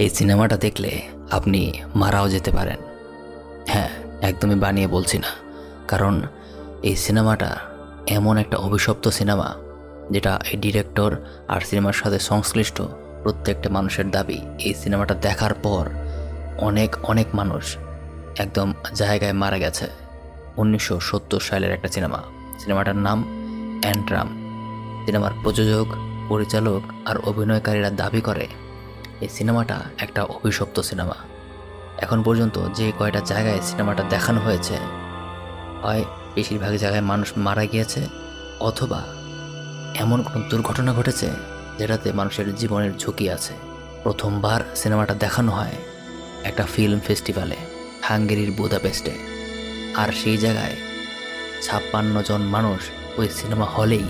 এই সিনেমাটা দেখলে আপনি মারাও যেতে পারেন। হ্যাঁ, একদমই বানিয়ে বলছি না, কারণ এই সিনেমাটা এমন একটা অভিশপ্ত সিনেমা যেটা এই ডিরেক্টর আর সিনেমার সাথে সংশ্লিষ্ট প্রত্যেকটা মানুষের দাবি এই সিনেমাটা দেখার পর অনেক অনেক মানুষ একদম জায়গায় মারা গেছে। 1970 সালের একটা সিনেমাটার নাম অ্যান্ট্রাম। সিনেমার প্রযোজক, পরিচালক আর অভিনয়কারীরা দাবি করে এই সিনেমাটা একটা অভিশপ্ত সিনেমা। এখন পর্যন্ত যে কয়টা জায়গায় সিনেমাটা দেখানো হয়েছে, হয় বেশিরভাগ জায়গায় মানুষ মারা গিয়েছে, অথবা এমন কোনো দুর্ঘটনা ঘটেছে যেটাতে মানুষের জীবনের ঝুঁকি আছে। প্রথমবার সিনেমাটা দেখানো হয় একটা ফিল্ম ফেস্টিভ্যালে, হাঙ্গেরির বুদাপেস্টে। আর সেই জায়গায় 56 জন মানুষ ওই সিনেমা হলেই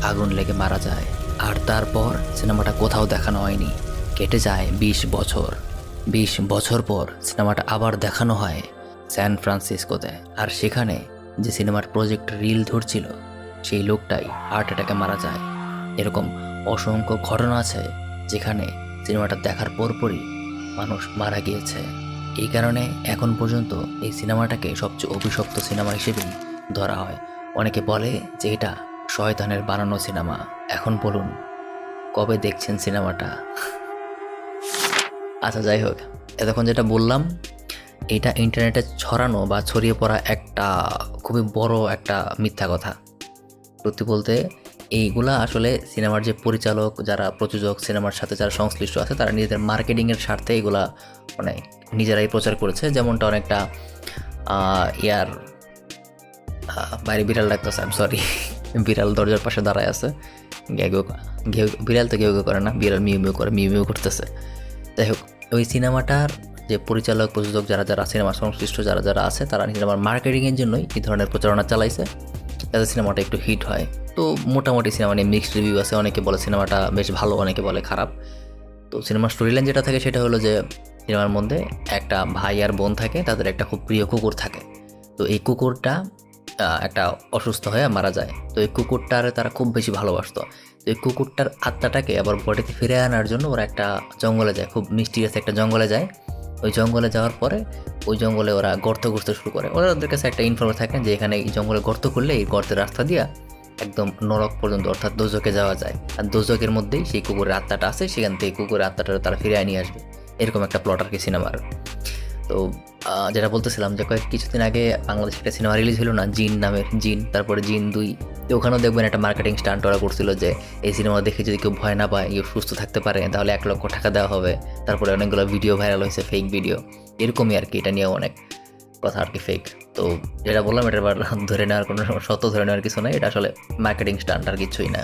আগুন লেগে মারা যায়। আর তারপর সিনেমাটা কোথাও দেখানো হয়নি। কেটে যায় 20 বছর। 20 বছর পর সিনেমাটা আবার দেখানো হয় স্যান ফ্রান্সিসকোতে। আর সেখানে যে সিনেমার প্রজেক্ট রিল ধরছিল সেই লোকটাই হার্ট অ্যাটাকে মারা যায়। এরকম অসংখ্য ঘটনা আছে যেখানে সিনেমাটা দেখার পরপরই মানুষ মারা গিয়েছে। এই কারণে এখন পর্যন্ত এই সিনেমাটাকে সবচেয়ে অভিশপ্ত সিনেমা হিসেবেই ধরা হয়। অনেকে বলে যে এটা শয়তানের বানানো সিনেমা। এখন বলুন, কবে দেখছেন সিনেমাটা? আচ্ছা, যাই হোক, এতক্ষণ যেটা বললাম এটা ইন্টারনেটে ছড়ানো বা ছড়িয়ে পড়া একটা খুবই বড় একটা মিথ্যা কথা। সত্যি বলতে এইগুলা আসলে সিনেমার যে পরিচালক, যারা প্রযোজক, সিনেমার সাথে যারা সংশ্লিষ্ট আছে, তারা নিজেদের মার্কেটিংয়ের স্বার্থে এগুলা মানে নিজেরাই প্রচার করেছে। যেমনটা অনেকটা ইয়ার বাইরে বিড়াল ডাকতেছে, আই এম সরি, বিড়াল দরজার পাশে দাঁড়ায় আছে, বিড়াল তো ঘেউ করে না, বিড়াল মিউ মিউ করে, মিউ মিউ করতেছে। যাই হোক, ওই সিনেমাটার যে পরিচালক, প্রযোজক যারা যারা সিনেমা সংশ্লিষ্ট যারা যারা আছে, তারা সিনেমার মার্কেটিংয়ের জন্যই এই ধরনের প্রচারণা চালাইছে যাতে সিনেমাটা একটু হিট হয়। তো মোটামুটি সিনেমা নিয়ে মিক্সড রিভিউ আছে। অনেকে বলে সিনেমাটা বেশ ভালো, অনেকে বলে খারাপ। তো সিনেমার স্টোরিলাইন যেটা থাকে সেটা হলো যে সিনেমার মধ্যে একটা ভাই আর বোন থাকে, তাদের একটা খুব প্রিয় কুকুর থাকে। তো এই কুকুরটা একটা অসুস্থ হয়ে মারা যায়। তো এই কুকুরটার তারা খুব বেশি ভালোবাসতো। তো এই কুকুরটার আত্মাটাকে আবার বডিতে ফিরে আনার জন্য ওরা একটা জঙ্গলে যায়, খুব মিস্টিরিয়াস একটা জঙ্গলে যায়। ওই জঙ্গলে যাওয়ার পরে ওই জঙ্গলে ওরা গর্ত করতে শুরু করে। ওদের কাছে একটা ইনফরমেশন থাকে যে এখানে এই জঙ্গলে গর্ত করলে এই গর্তের রাস্তা দিয়ে একদম নরক পর্যন্ত, অর্থাৎ দোজকে যাওয়া যায়। আর দোজকের মধ্যেই সেই কুকুরের আত্মাটা আছে, সেখান থেকে কুকুরের আত্মাটা তারা ফিরে নিয়ে আসবে। এরকম একটা প্লট আর কি সিনেমার। তো যেটা বলতেছিলাম যে কিছুদিন আগে বাংলাদেশে একটা সিনেমা রিলিজ হলো না, জিন নামের, জিন, তারপরে জিন 2। তো ওখানেও দেখবেন একটা মার্কেটিং স্টান্ট ওরা করছিল যে এই সিনেমা দেখে যদি কেউ ভয় না পায়, কেউ সুস্থ থাকতে পারে, তাহলে 1 লক্ষ টাকা দেওয়া হবে। তারপরে অনেকগুলো ভিডিও ভাইরাল হয়েছে, ফেক ভিডিও। এরকমই আর কি, এটা নিয়েও অনেক কথা আর কি, ফেক। তো যেটা বললাম এটা ধরে নেওয়ার কোনো সত্য ধরে নেওয়ার কিছু নাই, এটা আসলে মার্কেটিং স্টান্ট আর কিছুই না।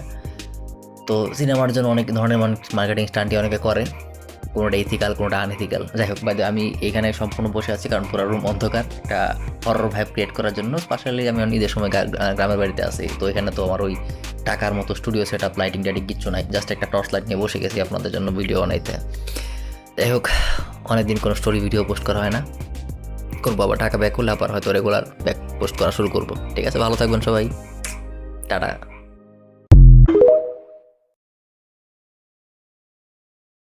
তো সিনেমার জন্য অনেক ধরনের মার্কেটিং স্টান্টই অনেকে করে, কোনোটা ইথিক্যাল, কোনোটা আনইথিক্যাল। যাই হোক, বাইরে আমি এখানে সম্পূর্ণ বসে আছি কারণ পুরো রুম অন্ধকার, একটা হরর ভাইব ক্রিয়েট করার জন্য। স্পেশালি আমি নিজের সময় গ্রামের বাড়িতে আছি, তো এখানে তো আমার ওই টাকার মতো স্টুডিও সেট আপ, লাইটিং টাইটিং কিচ্ছু নাই, জাস্ট একটা টর্চ লাইট নিয়ে বসে গেছি আপনাদের জন্য ভিডিও বানাইতে। যাই হোক, অনেকদিন কোনো স্টোরি ভিডিও পোস্ট করা হয় না, করবো আবার টাকা ব্যাক করলে আবার হয়তো রেগুলার ব্যাক পোস্ট করা শুরু করবো। ঠিক আছে, ভালো থাকবেন সবাই, টাটা।